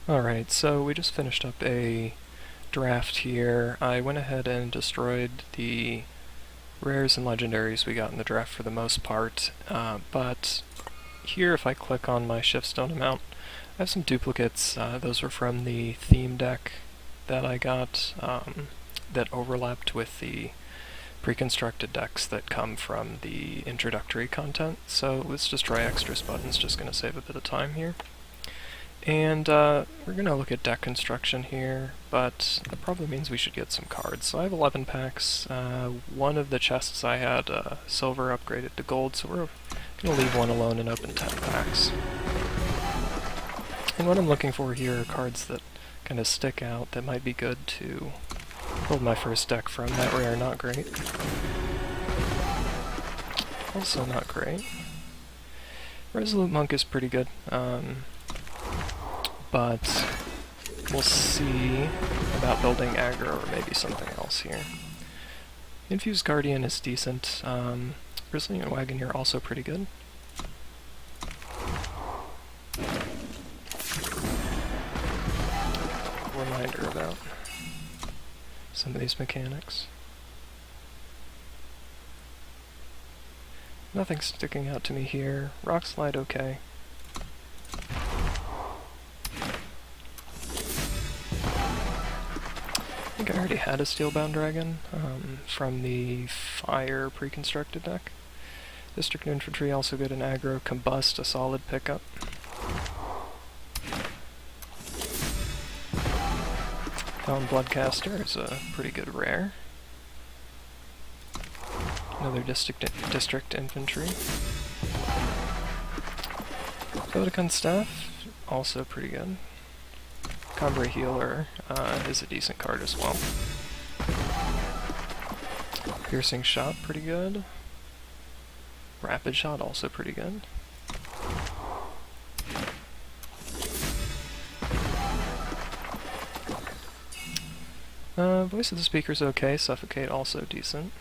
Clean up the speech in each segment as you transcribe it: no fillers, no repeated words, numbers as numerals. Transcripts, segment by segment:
Alright, so we just finished up a draft here. I went ahead and destroyed the rares and legendaries we got in the draft for the most part, but here if I click on my Shiftstone amount, I have some duplicates. Those were from the theme deck that I got that overlapped with the pre-constructed decks that come from the introductory content. So let's just try extras buttons, just going to save a bit of time here. And we're going to look at deck construction here, but that probably means we should get some cards. So I have 11 packs. One of the chests I had silver upgraded to gold, so we're going to leave one alone and open 10 packs. And what I'm looking for here are cards that kind of stick out that might be good to build my first deck from. That rare, not great. Also not great. Resolute Monk is pretty good. But we'll see about building aggro or maybe something else here. Infused Guardian is decent. Resilient Wagoneer also pretty good. Reminder about some of these mechanics. Nothing's sticking out to me here. Rock Slide okay. I think I already had a Steelbound Dragon from the Fire pre-constructed deck. District Infantry also good in aggro. Combust, a solid pickup. Found Bloodcaster is a pretty good rare. Another District Infantry. Vodacon Staff, also pretty good. Cumbre Healer is a decent card as well. Piercing Shot, pretty good. Rapid Shot, also pretty good. Voice of the Speaker's okay. Suffocate, also decent.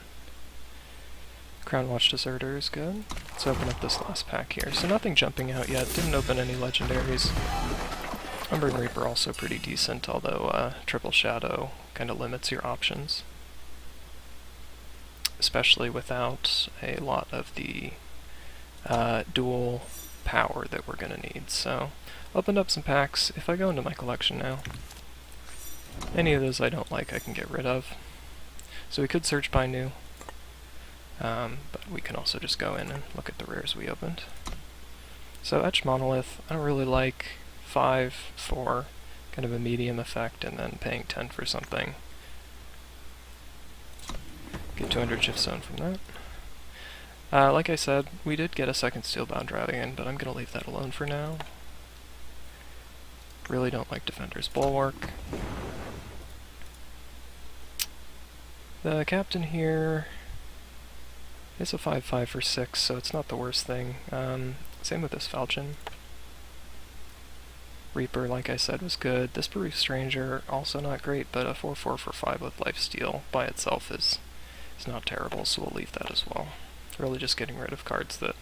Crown Watch Deserter is good. Let's open up this last pack here. So nothing jumping out yet. Didn't open any legendaries. Umber Reaper also pretty decent, although Triple Shadow kind of limits your options. Especially without a lot of the dual power that we're going to need. So, opened up some packs. If I go into my collection now, any of those I don't like I can get rid of. So we could search by new, but we can also just go in and look at the rares we opened. So Etched Monolith, I don't really like. 5 for kind of a medium effect, and then paying 10 for something. Get 200 Shiftstone from that. Like I said, we did get a second Steelbound Dragon, but I'm going to leave that alone for now. Really don't like Defender's Bulwark. The Captain here is a 5/5 for 6, so it's not the worst thing. Same with this Falchion. Reaper, like I said, was good. This Bereaved Stranger, also not great, but a 4/4 for 5 with Lifesteal by itself is not terrible, so we'll leave that as well. Really just getting rid of cards that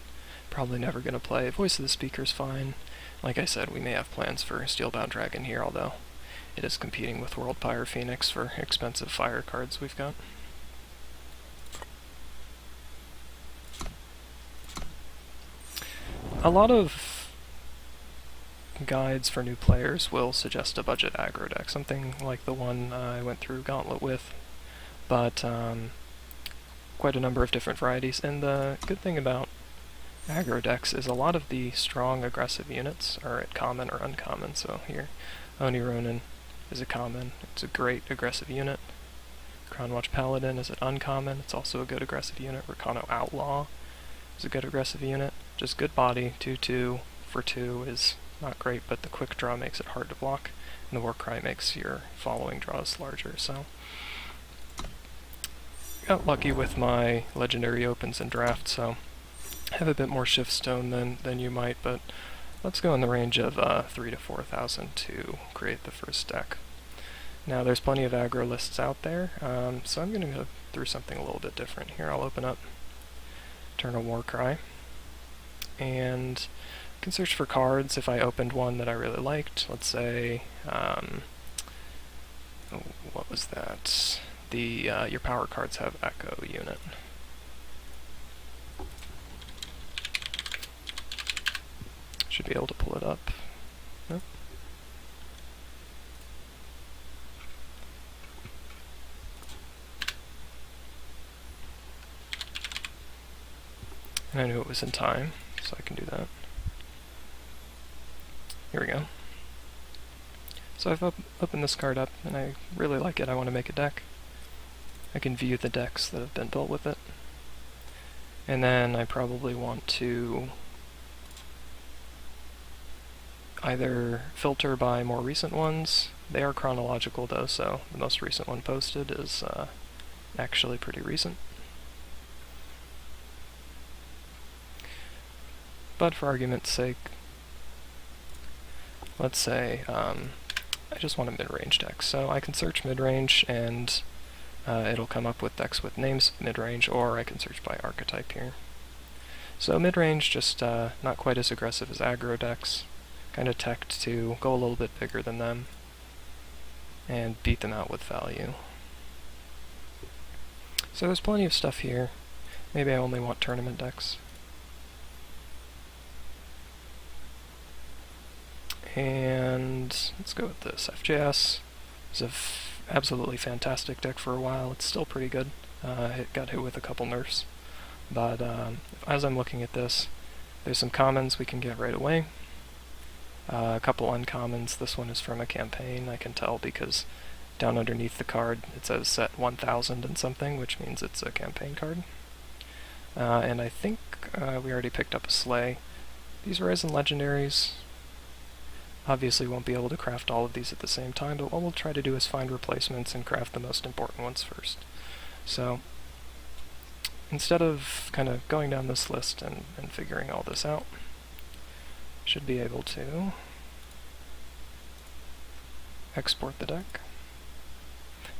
probably never going to play. Voice of the Speaker's fine. Like I said, we may have plans for Steelbound Dragon here, although it is competing with World Pyre Phoenix for expensive fire cards we've got. A lot of guides for new players will suggest a budget aggro deck, something like the one I went through Gauntlet with, but quite a number of different varieties. And the good thing about aggro decks is a lot of the strong aggressive units are at common or uncommon. So here, Oni Ronin is a common, it's a great aggressive unit. Crownwatch Paladin is an uncommon, it's also a good aggressive unit. Rakano Outlaw is a good aggressive unit, just good body. 2/2 for 2 is not great, but the quick draw makes it hard to block, and the Warcry makes your following draws larger, so got lucky with my legendary opens and draft, so I have a bit more Shiftstone than you might, but let's go in the range of 3,000 to 4,000 to create the first deck. Now there's plenty of aggro lists out there, so I'm going to go through something a little bit different here. I'll open up Eternal Warcry, and can search for cards if I opened one that I really liked. Let's say, what was that? Your power cards have Echo unit. Should be able to pull it up. Nope. And I knew it was in time, so I can do that. Here we go. So I've opened this card up, and I really like it. I want to make a deck. I can view the decks that have been built with it. And then I probably want to either filter by more recent ones. They are chronological though, so the most recent one posted is actually pretty recent. But for argument's sake, let's say I just want a mid-range deck. So I can search mid-range and it'll come up with decks with names mid-range, or I can search by archetype here. So mid-range, just not quite as aggressive as aggro decks, kind of teched to go a little bit bigger than them and beat them out with value. So there's plenty of stuff here. Maybe I only want tournament decks. And let's go with this. FJS is an absolutely fantastic deck for a while. It's still pretty good. It got hit with a couple nerfs. But as I'm looking at this, there's some commons we can get right away. A couple uncommons. This one is from a campaign, I can tell, because down underneath the card it says set 1000 and something, which means it's a campaign card. And I think we already picked up a Slay. These Raisin Legendaries, obviously won't be able to craft all of these at the same time, but what we'll try to do is find replacements and craft the most important ones first. So instead of kind of going down this list and figuring all this out, should be able to export the deck.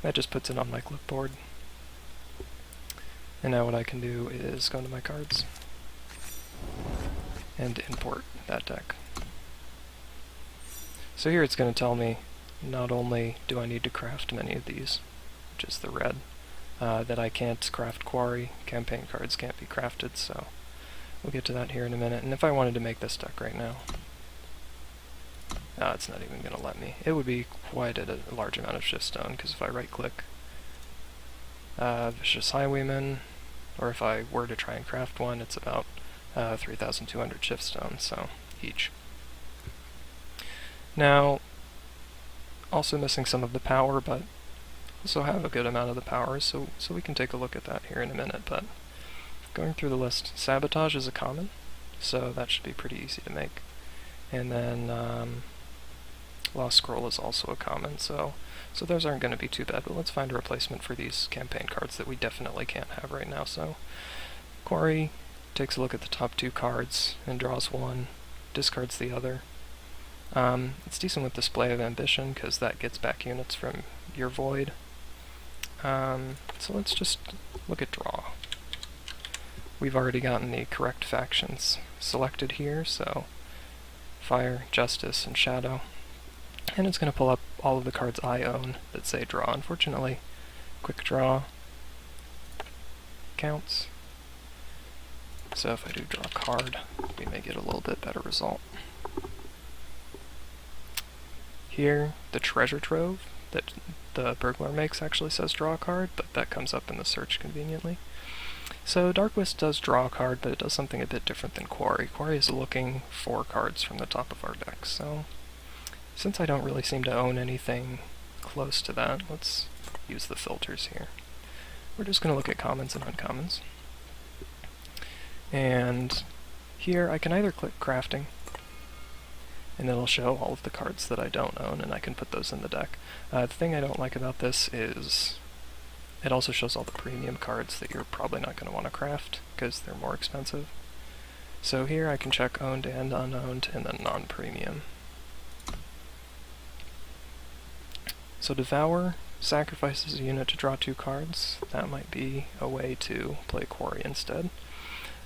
That just puts it on my clipboard. And now what I can do is go into my cards and import that deck. So here it's going to tell me not only do I need to craft many of these, which is the red, that I can't craft Quarry. Campaign cards can't be crafted, so we'll get to that here in a minute. And if I wanted to make this deck right now, it's not even going to let me. It would be quite a large amount of Shiftstone, because if I right-click Vicious Highwayman, or if I were to try and craft one, it's about 3,200 Shiftstone, so each. Now, also missing some of the power, but also have a good amount of the power, so we can take a look at that here in a minute. But going through the list, Sabotage is a common, so that should be pretty easy to make. And then Lost Scroll is also a common, so those aren't going to be too bad, but let's find a replacement for these campaign cards that we definitely can't have right now. So Quarry takes a look at the top two cards and draws one, discards the other. It's decent with Display of Ambition, because that gets back units from your void. So let's just look at draw. We've already gotten the correct factions selected here, so Fire, Justice, and Shadow. And it's going to pull up all of the cards I own that say draw. Unfortunately, quick draw counts. So if I do draw a card, we may get a little bit better result. Here, the Treasure Trove that the Burglar makes actually says draw a card, but that comes up in the search conveniently. So Darkwisp does draw a card, but it does something a bit different than Quarry. Quarry is looking for cards from the top of our deck, so since I don't really seem to own anything close to that, let's use the filters here. We're just going to look at commons and uncommons. And here I can either click crafting, and it'll show all of the cards that I don't own, and I can put those in the deck. The thing I don't like about this is it also shows all the premium cards that you're probably not going to want to craft, because they're more expensive. So here I can check owned and unowned, and then non-premium. So Devour sacrifices a unit to draw two cards. That might be a way to play Quarry instead.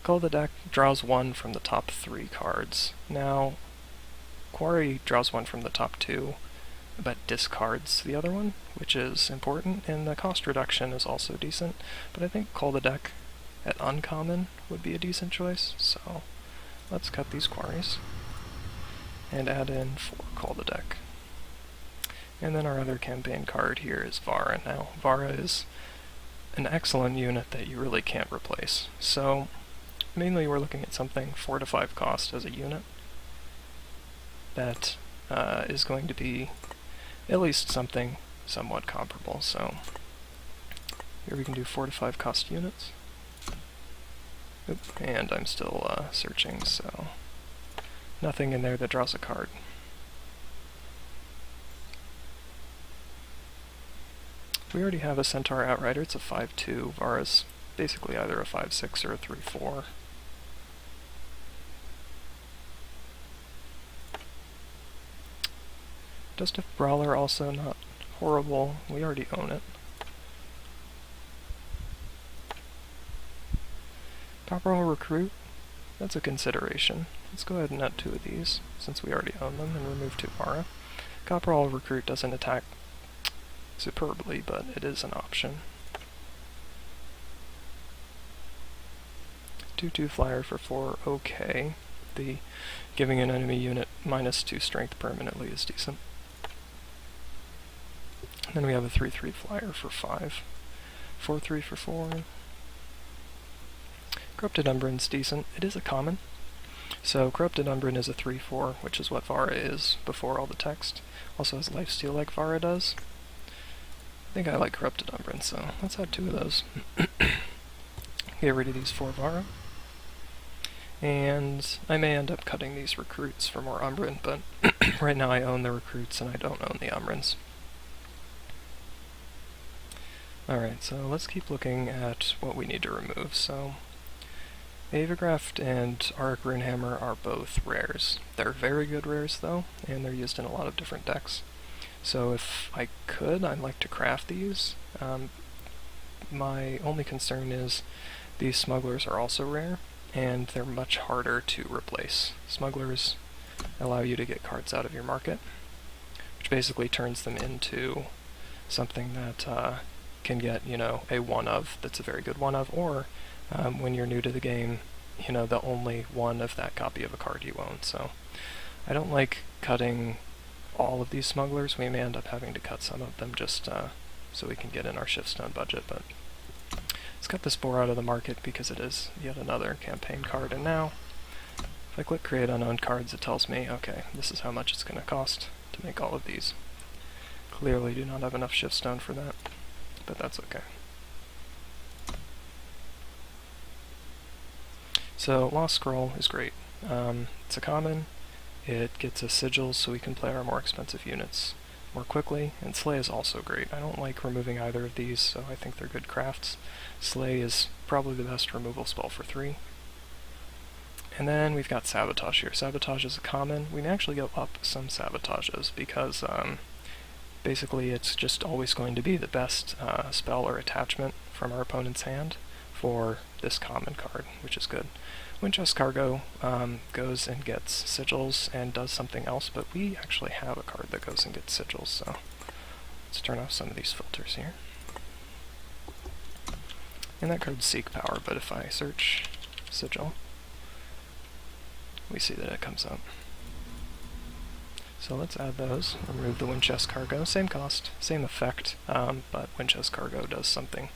Call the deck draws one from the top 3 cards. Now, Quarry draws one from the top 2, but discards the other one, which is important, and the cost reduction is also decent, but I think Call the Deck at uncommon would be a decent choice, so let's cut these Quarries and add in 4 Call the Deck. And then our other campaign card here is Vara. Now, Vara is an excellent unit that you really can't replace, so mainly we're looking at something 4 to 5 cost as a unit that is going to be at least something somewhat comparable. So here we can do 4 to 5 cost units. Oop, and I'm still searching, so nothing in there that draws a card. We already have a Centaur Outrider. It's a 5/2. Vara's basically either a 5/6 or a 3/4. Dustiff Brawler also not horrible. We already own it. Copperhole Recruit, that's a consideration. Let's go ahead and add 2 of these, since we already own them, and remove 2 Vara. Copperhole Recruit doesn't attack superbly, but it is an option. 2/2 Flyer for 4, okay. The giving an enemy unit -2 strength permanently is decent. Then we have a 3/3 Flyer for 5. 4/3 for 4. Corrupted Umbran's decent. It is a common. So Corrupted Umbran is a 3/4, which is what Vara is before all the text. Also has lifesteal like Vara does. I think I like Corrupted Umbran, so let's add 2 of those. Get rid of these 4 Vara. And I may end up cutting these recruits for more Umbran, but right now I own the recruits and I don't own the Umbrans. Alright, so let's keep looking at what we need to remove. So, Aevagraft and Auric Runehammer are both rares. They're very good rares though, and they're used in a lot of different decks. So if I could, I'd like to craft these. My only concern is these Smugglers are also rare, and they're much harder to replace. Smugglers allow you to get cards out of your market, which basically turns them into something that can get, you know, a one-of that's a very good one-of, or when you're new to the game, you know, the only one of that copy of a card you own. So I don't like cutting all of these Smugglers. We may end up having to cut some of them just so we can get in our Shiftstone budget, but let's cut this Boar out of the market because it is yet another campaign card. And now, if I click Create Unowned Cards, it tells me, okay, this is how much it's going to cost to make all of these. Clearly do not have enough Shiftstone for that, but that's okay. So Lost Scroll is great. It's a common. It gets us sigils so we can play our more expensive units more quickly, and Slay is also great. I don't like removing either of these, so I think they're good crafts. Slay is probably the best removal spell for 3. And then we've got Sabotage here. Sabotage is a common. We can actually go up some Sabotages because basically it's just always going to be the best spell or attachment from our opponent's hand for this common card, which is good. Winchest Cargo goes and gets sigils and does something else, but we actually have a card that goes and gets sigils, so let's turn off some of these filters here. And that card's Seek Power, but if I search sigil, we see that it comes up. So let's add those. Remove the Winchest Cargo. Same cost, same effect, but Winchest Cargo does something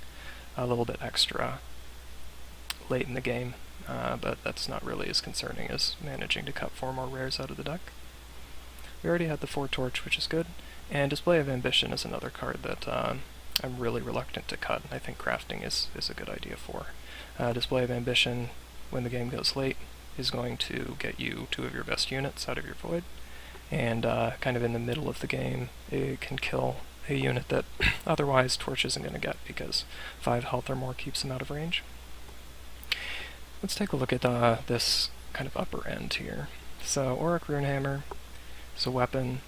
a little bit extra late in the game, but that's not really as concerning as managing to cut 4 more rares out of the deck. We already had the 4 Torch, which is good, and Display of Ambition is another card that I'm really reluctant to cut, and I think crafting is a good idea for. Display of Ambition, when the game goes late, is going to get you 2 of your best units out of your void, and kind of in the middle of the game, it can kill a unit that otherwise Torch isn't going to get because 5 health or more keeps them out of range. Let's take a look at this kind of upper end here. So Auric Runehammer is a weapon.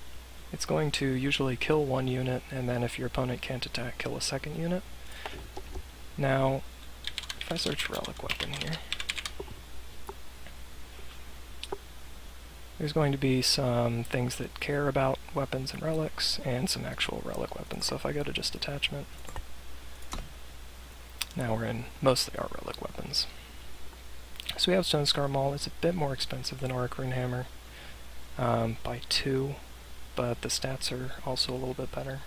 It's going to usually kill 1 unit, and then if your opponent can't attack, kill a 2nd unit. Now, if I search Relic Weapon here, There's going to be some things that care about weapons and relics, and some actual relic weapons. So if I go to just attachment, now we're in mostly our relic weapons. So we have Stonescar Maul. It's a bit more expensive than Auric Runehammer by 2, but the stats are also a little bit better.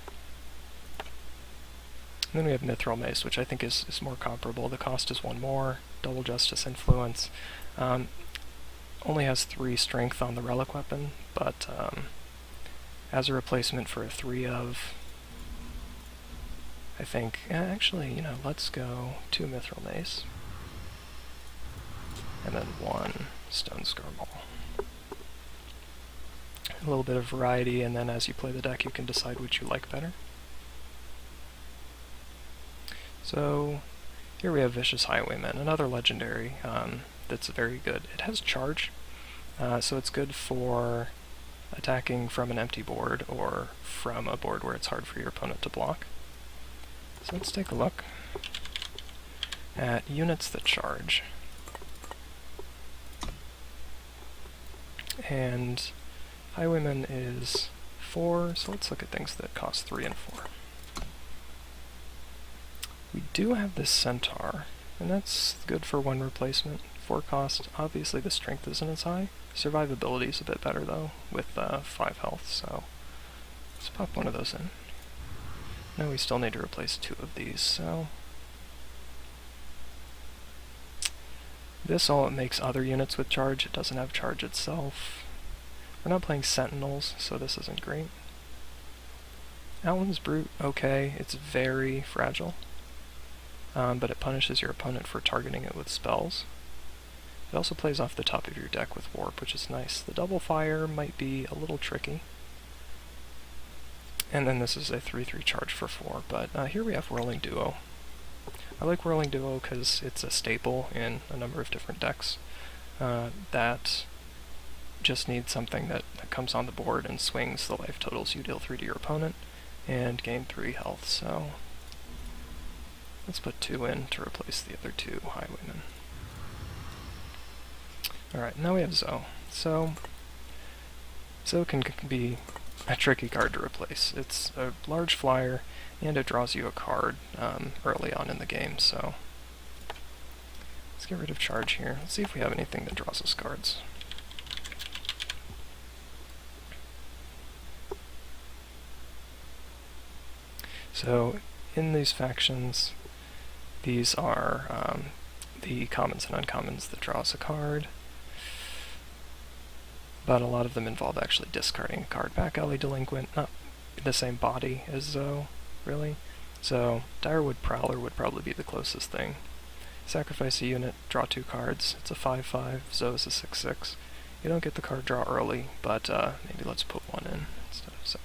And then we have Mithril Mace, which I think is more comparable. The cost is 1 more, double Justice Influence. Only has 3 strength on the relic weapon, but as a replacement for a 3 of, I think, actually, let's go 2 Mithril Mace, and then 1 Stonescar Maul. A little bit of variety, and then as you play the deck you can decide which you like better. So here we have Vicious Highwayman, another legendary that's very good. It has charge, so it's good for attacking from an empty board or from a board where it's hard for your opponent to block. So let's take a look at units that charge. And Highwayman is 4, so let's look at things that cost 3 and 4. We do have this Centaur, and that's good for 1 replacement. 4 cost, obviously the strength isn't as high. Survivability is a bit better though, with 5 health, so let's pop 1 of those in. Now we still need to replace 2 of these, so this all it makes other units with charge. It doesn't have charge itself. We're not playing Sentinels, so this isn't great. Outland's Brute, okay, it's very fragile. But it punishes your opponent for targeting it with spells. It also plays off the top of your deck with Warp, which is nice. The Double Fire might be a little tricky. And then this is a 3/3 charge for 4, but here we have Whirling Duo. I like Whirling Duo because it's a staple in a number of different decks that just need something that comes on the board and swings the life totals you deal 3 to your opponent and gain 3 health, so let's put 2 in to replace the other 2 Highwaymen. Alright, now we have Zoe. So, Zoe can be a tricky card to replace. It's a large flyer, and it draws you a card early on in the game, so let's get rid of charge here. Let's see if we have anything that draws us cards. So, in these factions, these are the commons and uncommons that draw us a card, but a lot of them involve actually discarding a card. Back Alley Delinquent, not the same body as Zoe, really. So, Direwood Prowler would probably be the closest thing. Sacrifice a unit, draw 2 cards. It's a 5/5, Zoe is a 6/6. You don't get the card draw early, but maybe let's put 1 in instead of Zoe.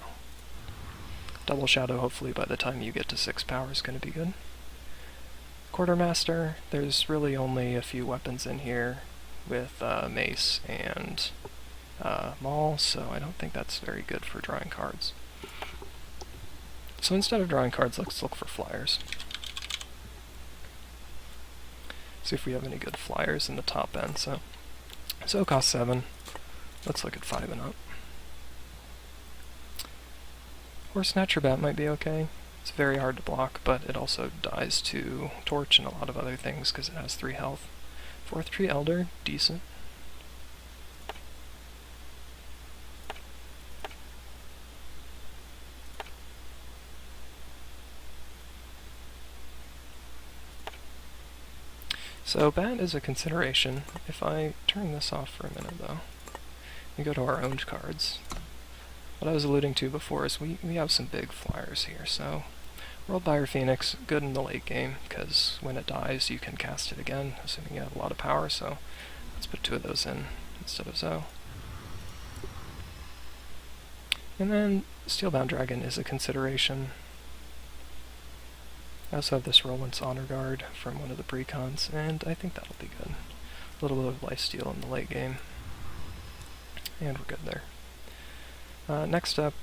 Double Shadow, hopefully by the time you get to 6 power, is going to be good. Quartermaster, there's really only a few weapons in here with Mace and Maul, so I don't think that's very good for drawing cards. So instead of drawing cards, let's look for flyers. See if we have any good flyers in the top end. So it costs 7. Let's look at 5 and up. Horse Snatcher Bat might be okay. It's very hard to block, but it also dies to Torch and a lot of other things because it has 3 health. 4th Tree Elder, decent. So Bat is a consideration. If I turn this off for a minute though, we go to our owned cards. What I was alluding to before is we have some big flyers here, so Worldbuyer Phoenix, good in the late game, because when it dies you can cast it again, assuming you have a lot of power, so let's put 2 of those in instead of Zoe. And then Steelbound Dragon is a consideration. I also have this Roland's Honor Guard from one of the precons, and I think that'll be good. A little bit of lifesteal in the late game, and we're good there. Next up,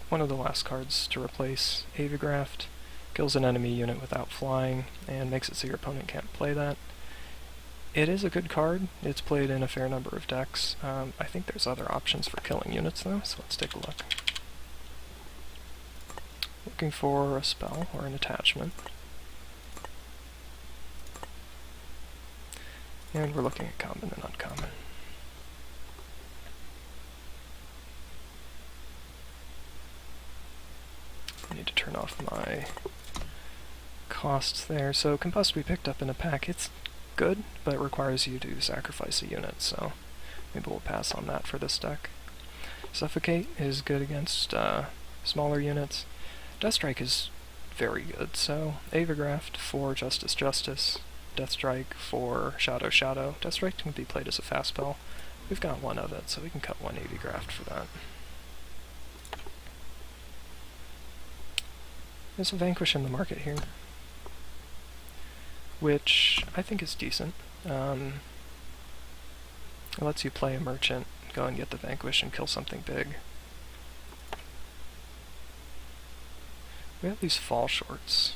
one of the last cards to replace, Avigraft. Kills an enemy unit without flying, and makes it so your opponent can't play that. It is a good card. It's played in a fair number of decks. I think there's other options for killing units though, so let's take a look. Looking for a spell or an attachment. And we're looking at common and uncommon. I need to turn off my costs there. So Combust we picked up in a pack. It's good, but it requires you to sacrifice a unit, so maybe we'll pass on that for this deck. Suffocate is good against smaller units. Deathstrike is very good, so Aevagraft for Justice Justice, Deathstrike for Shadow Shadow. Deathstrike can be played as a fast spell. We've got one of it, so we can cut one Aevagraft for that. There's a Vanquish in the market here, which I think is decent. It lets you play a merchant, go and get the Vanquish and kill something big. We have these Fall Shorts,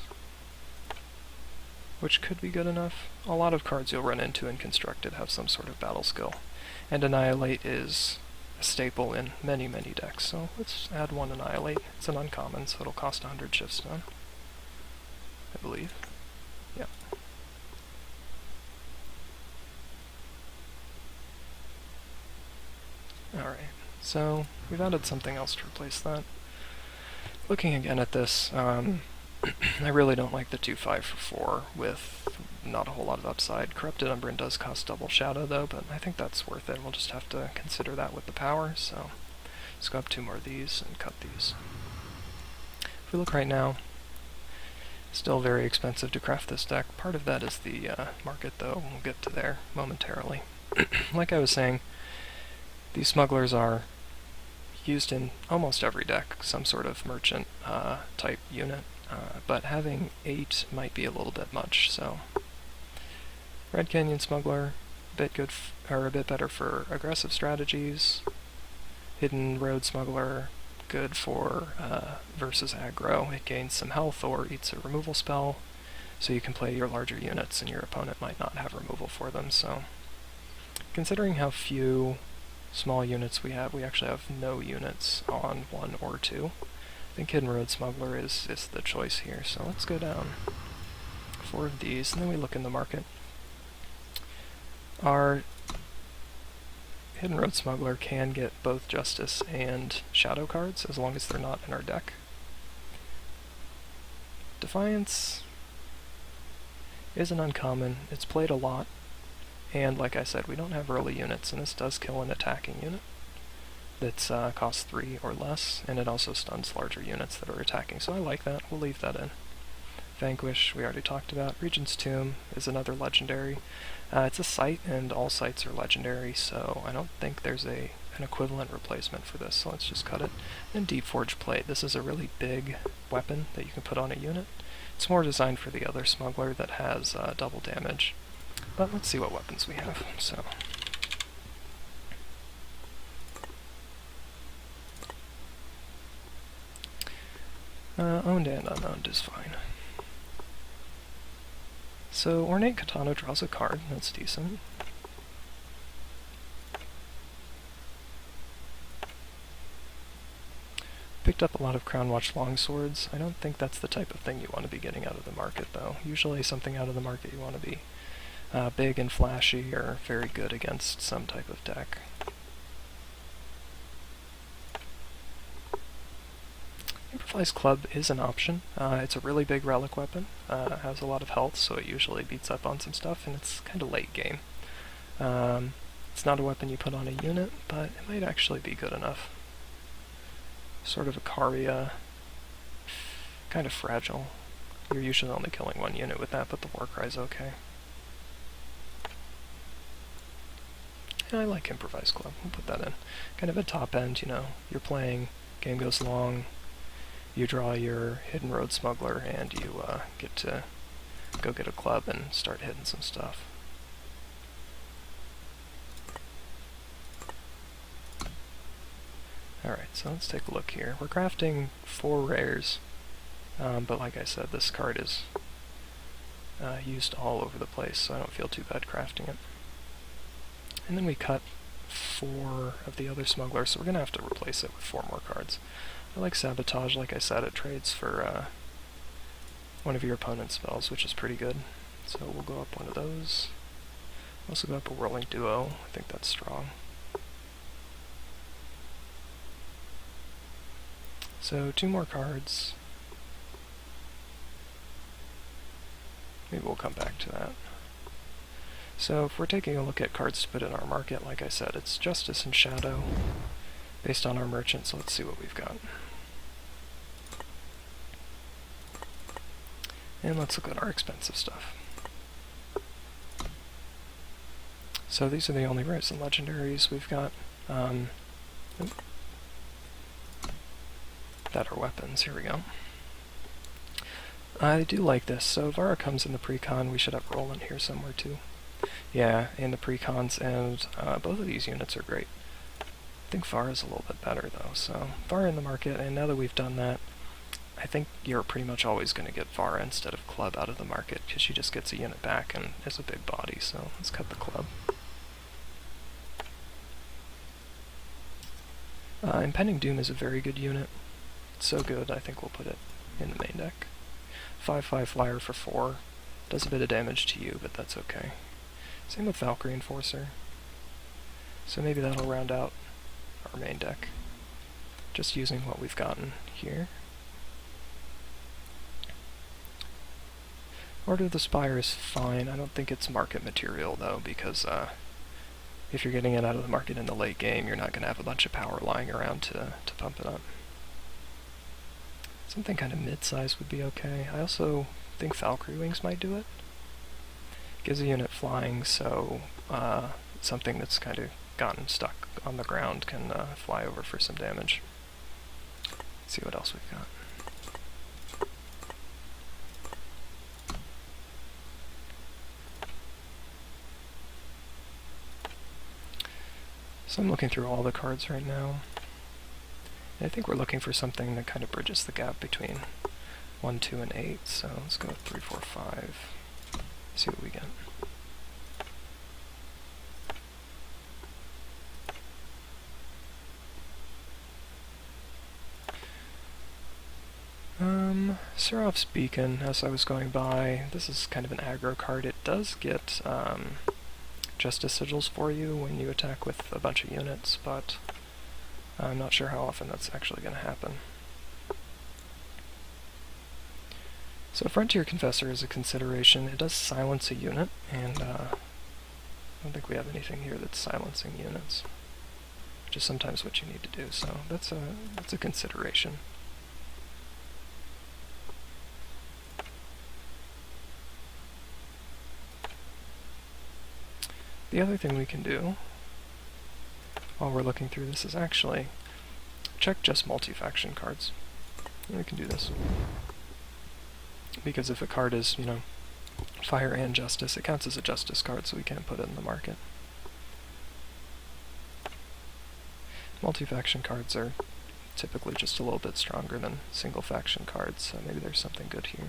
which could be good enough. A lot of cards you'll run into in Constructed have some sort of battle skill, and Annihilate is a staple in many, many decks, so let's add one Annihilate. It's an uncommon, so it'll cost 100 Shiftstone, I believe. Yeah. Alright, so we've added something else to replace that. Looking again at this, I really don't like the 2/5 for 4 with not a whole lot of upside. Corrupted Umbran does cost double Shadow though, but I think that's worth it. We'll just have to consider that with the power, so let's go up 2 more of these and cut these. If we look right now, still very expensive to craft this deck. Part of that is the market though, we'll get to there momentarily. Like I was saying, these smugglers are used in almost every deck, some sort of merchant type unit, but having 8 might be a little bit much, so Red Canyon Smuggler, a bit better for aggressive strategies. Hidden Road Smuggler, good for versus aggro. It gains some health or eats a removal spell, so you can play your larger units and your opponent might not have removal for them. So considering how few small units we have, we actually have no units on 1 or 2. I think Hidden Road Smuggler is the choice here, so let's go down 4 of these, and then we look in the market. Our Hidden Road Smuggler can get both Justice and Shadow cards, as long as they're not in our deck. Defiance is an uncommon. It's played a lot, and like I said, we don't have early units, and this does kill an attacking unit that's costs 3 or less, and it also stuns larger units that are attacking, so I like that. We'll leave that in. Vanquish, we already talked about. Regent's Tomb is another legendary. It's a site, and all sites are legendary, so I don't think there's an equivalent replacement for this, so let's just cut it. And Deep Forge Plate. This is a really big weapon that you can put on a unit. It's more designed for the other smuggler that has double damage. But let's see what weapons we have. So owned and unowned is fine. So Ornate Katana draws a card, that's decent. Picked up a lot of Crownwatch Longswords. I don't think that's the type of thing you want to be getting out of the market though. Usually something out of the market you want to be big and flashy or very good against some type of deck. Improvised Club is an option. It's a really big relic weapon, has a lot of health, so it usually beats up on some stuff, and it's kind of late game. It's not a weapon you put on a unit, but it might actually be good enough. Sort of a Karia, kind of fragile. You're usually only killing 1 unit with that, but the Warcry's okay. And I like Improvised Club, we'll put that in. Kind of a top end, you know, you're playing, game goes long, you draw your Hidden Road Smuggler, and you get to go get a club and start hitting some stuff. Alright, so let's take a look here. We're crafting 4 rares, but like I said, this card is used all over the place, so I don't feel too bad crafting it. And then we cut 4 of the other smugglers, so we're going to have to replace it with 4 more cards. I like Sabotage, like I said, it trades for one of your opponent's spells, which is pretty good. So we'll go up one of those. Also go up a Whirling Duo, I think that's strong. So 2 more cards. Maybe we'll come back to that. So if we're taking a look at cards to put in our market, like I said, it's Justice and Shadow based on our merchant, so let's see what we've got. And let's look at our expensive stuff. So these are the only rares and legendaries we've got that are weapons. Here we go. I do like this. So Vara comes in the pre-con. We should have Roland here somewhere too. Yeah, in the pre-cons, and both of these units are great. I think Vara's a little bit better though, so Vara in the market, and now that we've done that, I think you're pretty much always going to get Vara instead of Club out of the market, because she just gets a unit back and is a big body, so let's cut the Club. Impending Doom is a very good unit. It's so good, I think we'll put it in the main deck. 5/5 flyer for 4. Does a bit of damage to you, but that's okay. Same with Valkyrie Enforcer. So maybe that'll round out our main deck. Just using what we've gotten here. Order of the Spire is fine. I don't think it's market material though, because if you're getting it out of the market in the late game, you're not going to have a bunch of power lying around to pump it up. Something kind of mid-size would be okay. I also think Valkyrie Wings might do it. Gives a unit flying, so something that's kind of gotten stuck on the ground can fly over for some damage. Let's see what else we've got. So I'm looking through all the cards right now. And I think we're looking for something that kind of bridges the gap between 1, 2, and 8. So let's go with 3, 4, 5. See what we get. Seraph's Beacon, as I was going by, this is kind of an aggro card. It does get Justice Sigils for you when you attack with a bunch of units, but I'm not sure how often that's actually going to happen. So Frontier Confessor is a consideration. It does silence a unit, and I don't think we have anything here that's silencing units, which is sometimes what you need to do, so that's a consideration. The other thing we can do while we're looking through this is actually check just multi-faction cards. And we can do this. Because if a card is, Fire and Justice, it counts as a Justice card, so we can't put it in the market. Multi-faction cards are typically just a little bit stronger than single-faction cards, so maybe there's something good here.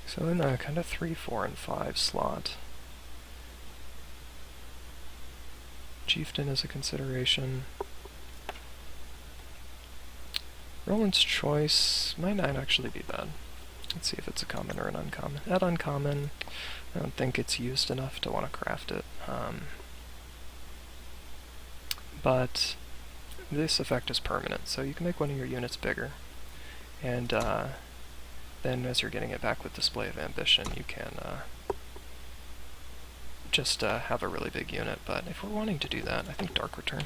So in a kind of 3, 4, and 5 slot, Chieftain is a consideration. Roland's Choice might not actually be bad. Let's see if it's a common or an uncommon. At uncommon, I don't think it's used enough to want to craft it. But this effect is permanent, so you can make one of your units bigger. And then as you're getting it back with Display of Ambition, you can just have a really big unit. But if we're wanting to do that, I think Dark Return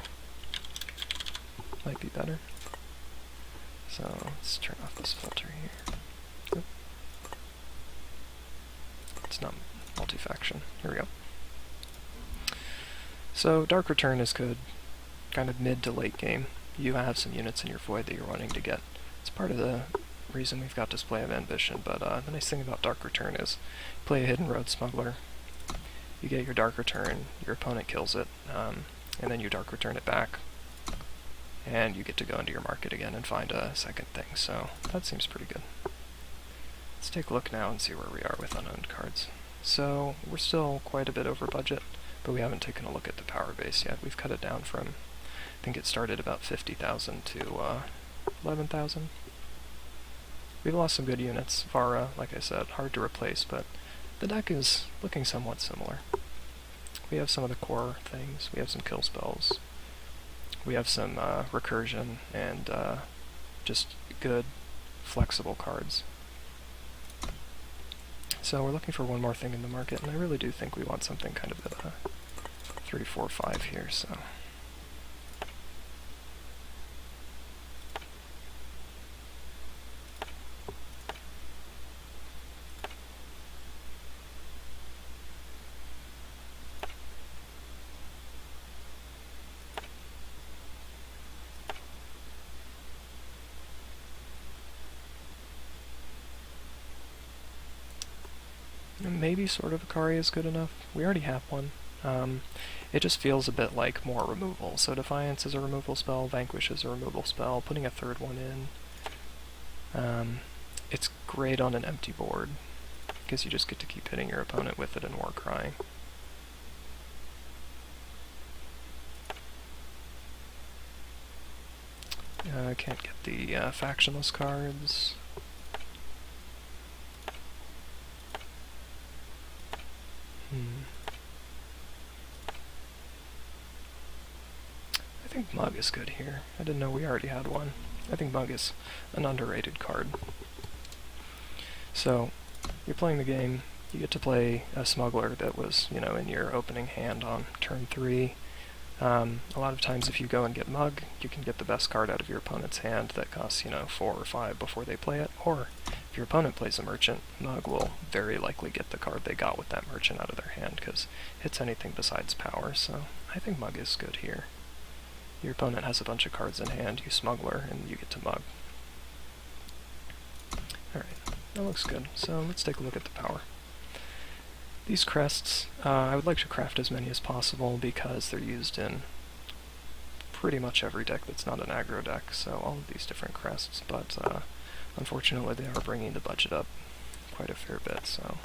might be better. So let's turn off this filter here. Oop. It's not multi-faction. Here we go. So Dark Return is good, kind of mid to late game. You have some units in your void that you're wanting to get. It's part of the reason we've got Display of Ambition, but the nice thing about Dark Return is play a Hidden Road Smuggler, you get your Dark Return, your opponent kills it, and then you Dark Return it back, and you get to go into your market again and find a second thing, so that seems pretty good. Let's take a look now and see where we are with unowned cards. So we're still quite a bit over budget, but we haven't taken a look at the power base yet. We've cut it down from, I think it started about 50,000 to 11,000. We've lost some good units. Vara, like I said, hard to replace, but the deck is looking somewhat similar. We have some of the core things, we have some kill spells, we have some recursion, and just good, flexible cards. So we're looking for one more thing in the market, and I really do think we want something kind of at 3, 4, 5 here, so... Maybe Sword of Akari is good enough. We already have one. It just feels a bit like more removal. So Defiance is a removal spell, Vanquish is a removal spell, putting a third one in. It's great on an empty board, because you just get to keep hitting your opponent with it in Warcry. I can't get the factionless cards. I think Mug is good here. I didn't know we already had one. I think Mug is an underrated card. So, you're playing the game, you get to play a Smuggler that was, you know, in your opening hand on turn 3. A lot of times if you go and get Mug, you can get the best card out of your opponent's hand that costs, you know, 4 or 5 before they play it, or if your opponent plays a Merchant, Mug will very likely get the card they got with that Merchant out of their hand, because it's anything besides power, so I think Mug is good here. Your opponent has a bunch of cards in hand, you Smuggler, and you get to Mug. Alright, that looks good, so let's take a look at the power. These crests, I would like to craft as many as possible because they're used in pretty much every deck that's not an aggro deck, so all of these different crests, but unfortunately they are bringing the budget up quite a fair bit, so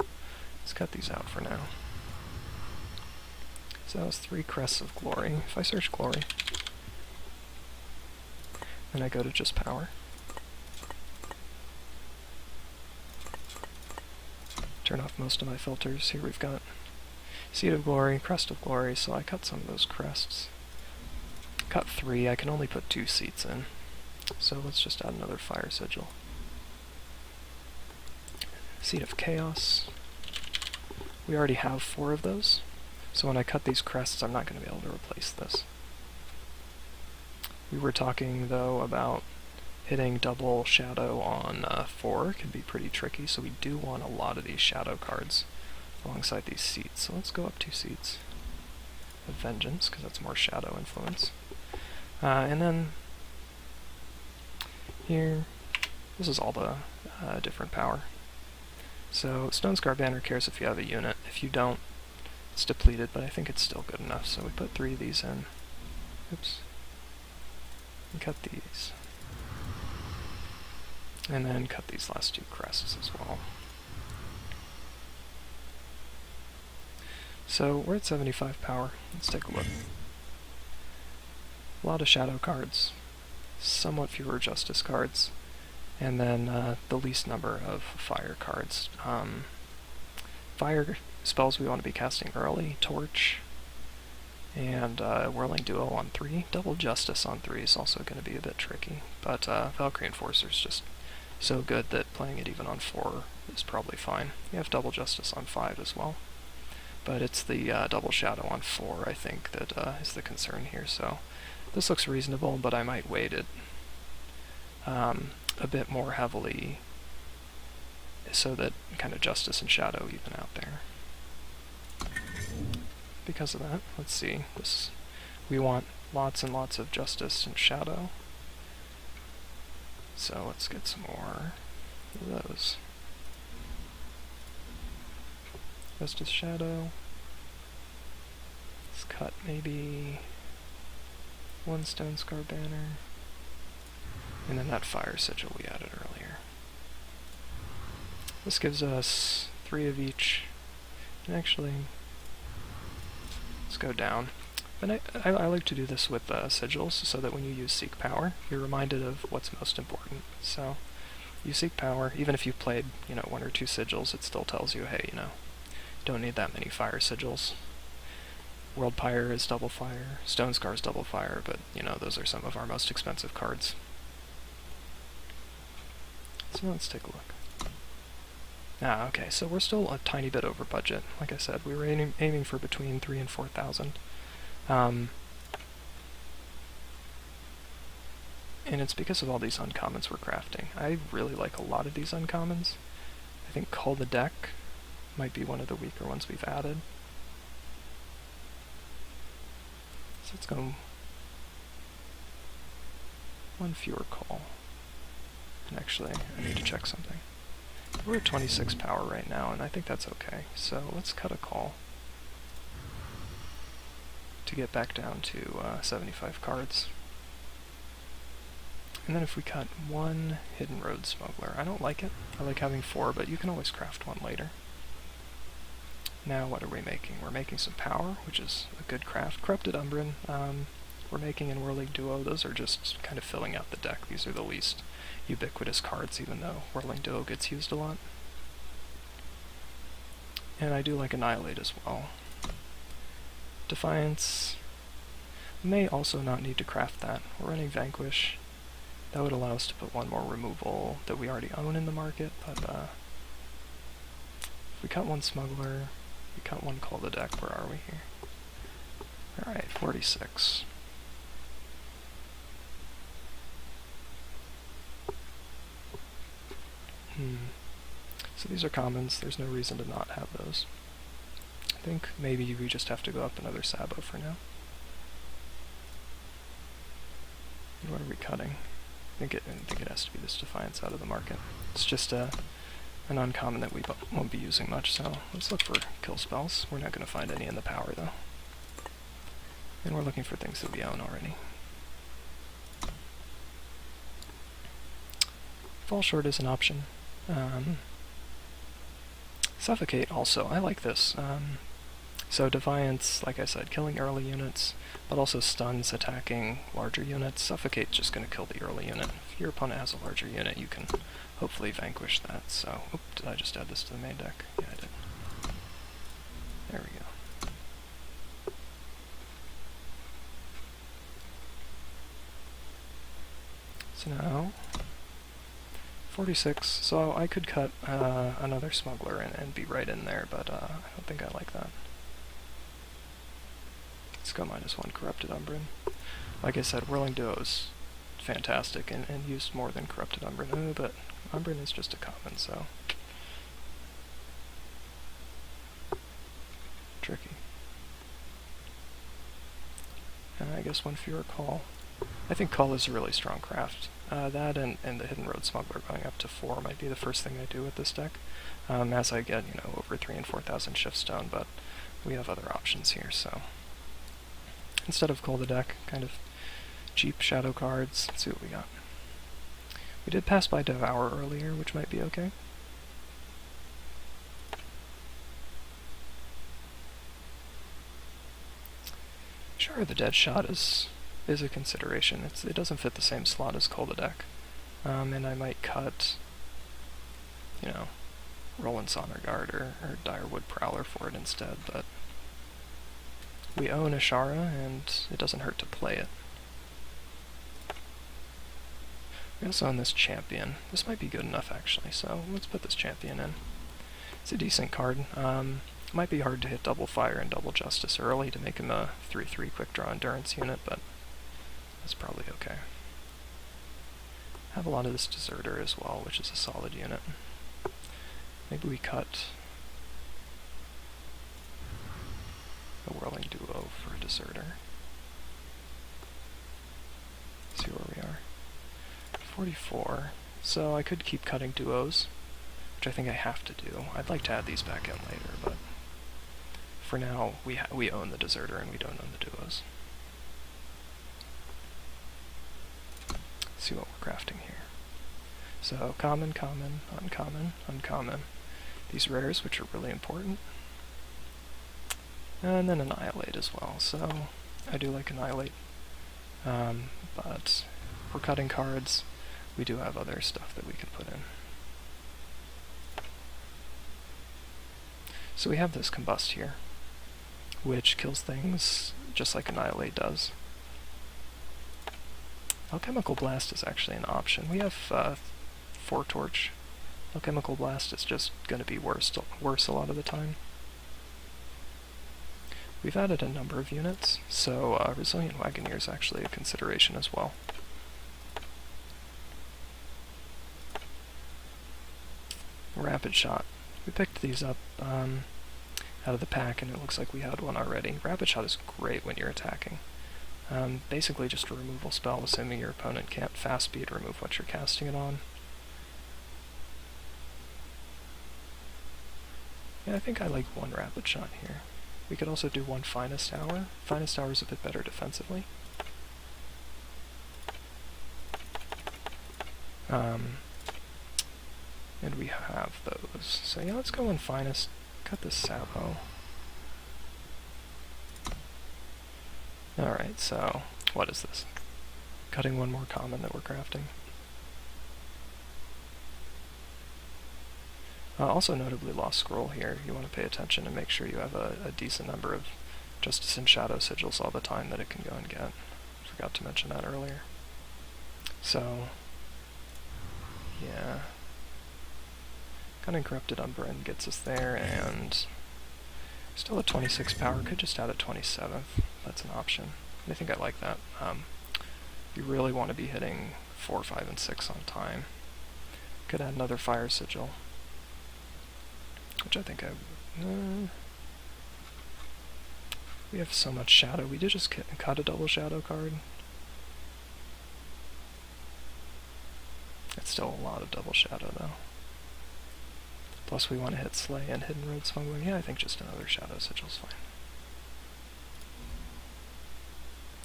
let's cut these out for now. So that was 3 Crests of Glory. If I search Glory, then I go to just power, turn off most of my filters. Here we've got Seed of Glory, Crest of Glory, so I cut some of those crests. Cut 3, I can only put 2 seats in, so let's just add another Fire Sigil. Seed of Chaos. We already have 4 of those, so when I cut these crests I'm not going to be able to replace this. We were talking though about hitting double shadow on 4 can be pretty tricky, so we do want a lot of these shadow cards alongside these seats. So let's go up 2 seats of Vengeance, because that's more shadow influence. And then here, this is all the different power. So Stonescar Banner cares if you have a unit. If you don't, it's depleted, but I think it's still good enough. So we put 3 of these in. Oops. And cut these. And then cut these last 2 crests as well. So we're at 75 power. Let's take a look. A lot of shadow cards, somewhat fewer justice cards, and then the least number of fire cards. Fire spells we want to be casting early, Torch, and Whirling Duo on 3. Double Justice on 3 is also going to be a bit tricky, but Valkyrie Enforcer is just so good that playing it even on 4 is probably fine. You have Double Justice on 5 as well, but it's the Double Shadow on 4, I think, that is the concern here. So this looks reasonable, but I might weight it a bit more heavily so that kind of Justice and Shadow even out there. Because of that, let's see, we want lots and lots of Justice and Shadow. So let's get some more of those. Justice, Shadow. cut maybe one Stone Scar banner, and then that fire sigil we added earlier. This gives us 3 of each, and actually, let's go down. But I like to do this with sigils, so that when you use Seek Power, you're reminded of what's most important. So, you Seek Power, even if you've played, 1 or 2 sigils, it still tells you, hey, don't need that many fire sigils. World Pyre is double fire, Stone Scar is double fire, but, those are some of our most expensive cards. So let's take a look. Okay, so we're still a tiny bit over budget. Like I said, we were aiming for between 3,000 and 4,000. And it's because of all these uncommons we're crafting. I really like a lot of these uncommons. I think Call the Deck might be one of the weaker ones we've added. So let's go 1 fewer call. And actually, I need to check something. We're at 26 power right now, and I think that's okay. So let's cut a call to get back down to 75 cards. And then if we cut 1 Hidden Road Smuggler, I don't like it. I like having 4, but you can always craft 1 later. Now what are we making? We're making some power, which is a good craft. Corrupted Umbran, we're making in Whirling Duo. Those are just kind of filling out the deck. These are the least ubiquitous cards, even though Whirling Duo gets used a lot. And I do like Annihilate as well. Defiance may also not need to craft that. We're running Vanquish. That would allow us to put 1 more removal that we already own in the market, but if we cut 1 Smuggler, we cut 1 Call the Deck, where are we here? Alright, 46. So these are commons, there's no reason to not have those. I think maybe we just have to go up another Sabo for now. And what are we cutting? I think it has to be this Defiance out of the market. It's just an uncommon that we won't be using much, so let's look for kill spells. We're not going to find any in the power, though. And we're looking for things that we own already. Fall Short is an option. Suffocate also, I like this. So Defiance, like I said, killing early units, but also stuns attacking larger units. Suffocate's just going to kill the early unit. If your opponent has a larger unit, you can hopefully vanquish that. So, did I just add this to the main deck? Yeah, I did. There we go. So now, 46, so I could cut another Smuggler and be right in there, but I don't think I like that. Let's go -1 Corrupted Umbran. Like I said, Whirling Duo is fantastic and used more than Corrupted Umbran, but Umbran is just a common, so tricky. And I guess 1 fewer Call. I think Call is a really strong craft. That and the Hidden Road Smuggler going up to 4 might be the first thing I do with this deck, as I get, over 3,000 and 4,000 Shiftstone, but we have other options here, so instead of Call the Deck, kind of cheap shadow cards, let's see what we got. We did pass by Devour earlier, which might be okay. Sure, the Deadshot is a consideration. It doesn't fit the same slot as Call the Deck. And I might cut, Roland Sonarguard or Direwood Prowler for it instead, but we own Ashara, and it doesn't hurt to play it. We also own this Champion. This might be good enough, actually, so let's put this Champion in. It's a decent card. It might be hard to hit double Fire and double Justice early to make him a 3/3 quick draw endurance unit, but that's probably okay. Have a lot of this Deserter as well, which is a solid unit. Maybe we cut a Whirling Duo for a Deserter. Let's see where we are. 44. So I could keep cutting duos, which I think I have to do. I'd like to add these back in later, but for now, we own the Deserter and we don't own the Duos. Let's see what we're crafting here. So common, common, uncommon, uncommon. These rares, which are really important. And then Annihilate as well. So I do like Annihilate. But for cutting cards, we do have other stuff that we can put in. So we have this Combust here, which kills things just like Annihilate does. Alchemical Blast is actually an option. We have 4 Torch. Alchemical Blast is just going to be worse a lot of the time. We've added a number of units, so Resilient Wagoneer is actually a consideration as well. Rapid Shot. We picked these up out of the pack, and it looks like we had one already. Rapid Shot is great when you're attacking. Basically just a removal spell, assuming your opponent can't fast speed remove what you're casting it on. Yeah, I think I like 1 Rapid Shot here. We could also do 1 Finest Hour. Finest Hour is a bit better defensively. And we have those. So yeah, let's go 1 Finest. Cut this Sabo. Alright, so what is this? Cutting 1 more common that we're crafting. Also notably Lost Scroll here. You want to pay attention and make sure you have a decent number of Justice and Shadow Sigils all the time that it can go and get. Forgot to mention that earlier. So, yeah. Cunning Corrupted Umbra gets us there, and still at 26 power, could just add a 27th. That's an option. I think I like that. You really want to be hitting 4, 5, and 6 on time. Could add another Fire Sigil. Which I think we have so much shadow. We did just cut a double shadow card. It's still a lot of double shadow though. Plus we want to hit Slay and Hidden Road Smuggler. Yeah, I think just another shadow sigil's fine.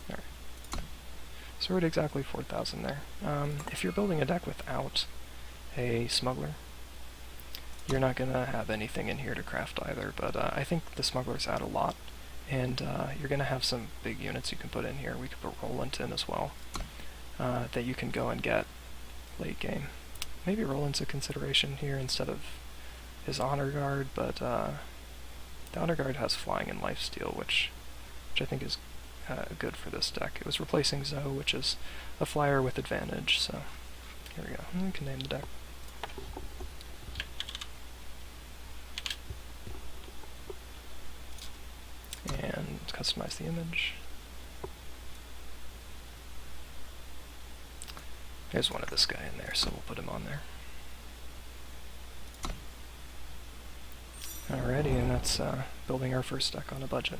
Alright. So we're at exactly 4,000 there. If you're building a deck without a Smuggler, you're not going to have anything in here to craft either, but I think the Smugglers add a lot, and you're going to have some big units you can put in here. We could put Roland in as well, that you can go and get late game. Maybe Roland's a consideration here instead of his Honor Guard, but the Honor Guard has Flying and Lifesteal, which I think is good for this deck. It was replacing Zoe, which is a flyer with advantage, so here we go. We can name the deck. And customize the image. There's one of this guy in there, so we'll put him on there. Alrighty, and that's building our first deck on a budget.